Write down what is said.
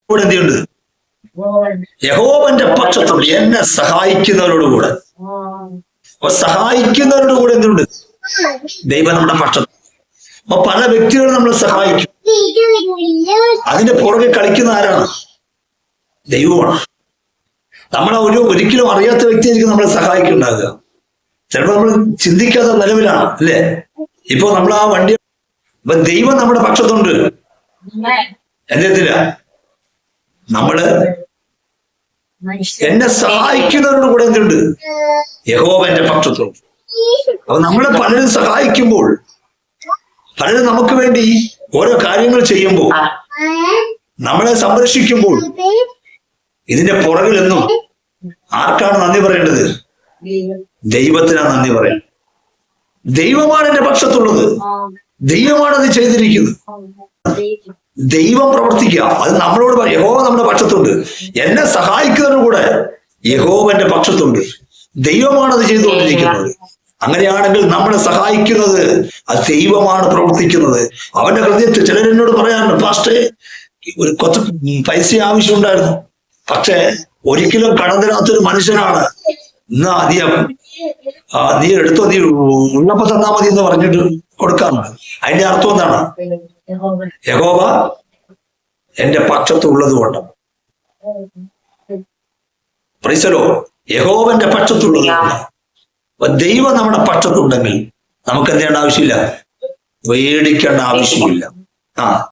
ഇവിടെ എന്തുണ്ട്? യഹോവന്റെ പക്ഷത്തുണ്ട്. എന്നെ സഹായിക്കുന്നവരോടുകൂടെ. അപ്പൊ സഹായിക്കുന്നവരുടെ കൂടെ എന്തുണ്ട്? ദൈവം നമ്മുടെ പക്ഷത്ത്. അപ്പൊ പല വ്യക്തികളും നമ്മളെ സഹായിക്കും. അതിന്റെ പുറകെ കളിക്കുന്ന ആരാണ്? ദൈവമാണ്. നമ്മളെ ഒരിക്കലും അറിയാത്ത വ്യക്തിയായിരിക്കും നമ്മളെ സഹായിക്കുന്നുണ്ടാകുക. ചിലപ്പോൾ നമ്മൾ ചിന്തിക്കാത്ത നിലവിലാണ്, അല്ലേ? ഇപ്പൊ നമ്മൾ ആ വണ്ടി, അപ്പൊ ദൈവം നമ്മുടെ പക്ഷത്തുണ്ട്. എന്തെത്തില്ല? നമ്മള് എന്നെ സഹായിക്കുന്നവരുടെ കൂടെ എന്തുണ്ട്? യഹോവ എന്റെ പക്ഷത്തുണ്ട്. അപ്പൊ നമ്മളെ പലരും സഹായിക്കുമ്പോൾ, പലരും നമുക്ക് വേണ്ടി ഓരോ കാര്യങ്ങൾ ചെയ്യുമ്പോൾ, നമ്മളെ സംരക്ഷിക്കുമ്പോൾ, ഇതിന്റെ പുറകിൽ എന്നും ആർക്കാണ് നന്ദി പറയേണ്ടത്? ദൈവത്തിനാണ് നന്ദി പറയേണ്ടത്. ദൈവമാണ് എന്റെ പക്ഷത്തുള്ളത്. ദൈവമാണ് അത് ചെയ്തിരിക്കുന്നത്. ദൈവം പ്രവർത്തിക്കുക. അത് നമ്മളോട് യഹോവ നമ്മുടെ പക്ഷത്തുണ്ട്. എന്നെ സഹായിക്കുന്നതിന് കൂടെ യഹോവ എന്റെ പക്ഷത്തുണ്ട്. ദൈവമാണ് അത് ചെയ്തുകൊണ്ടിരിക്കുന്നത്. അങ്ങനെയാണെങ്കിൽ നമ്മളെ സഹായിക്കുന്നത് അത് ദൈവമാണ് പ്രവർത്തിക്കുന്നത്. അവന്റെ ഹൃദയത്തിൽ ചിലരെന്നോട് പറയാറുണ്ട്, പാസ്റ്റേ ഒരു കുറച്ച് പൈസ ആവശ്യമുണ്ടായിരുന്നു, പക്ഷെ ഒരിക്കലും കടം തരാത്തൊരു മനുഷ്യനാണ്. എന്നാ നീ എടുത്തോ, നീ ഉള്ളപ്പോ തന്നാ മതി എന്ന് പറഞ്ഞിട്ട് കൊടുക്കാറുണ്ട്. അതിന്റെ അർത്ഥം എന്താണ്? യഹോവ എന്റെ പക്ഷത്തുള്ളത് കൊണ്ട്. പ്രൈസലോ, യഹോവന്റെ പക്ഷത്തുള്ളത് കൊണ്ട്. അപ്പൊ ദൈവം നമ്മുടെ പക്ഷത്തുണ്ടെങ്കിൽ നമുക്ക് എന്ത് ചെയ്യേണ്ട ആവശ്യമില്ല? പേടിക്കേണ്ട ആവശ്യമില്ല.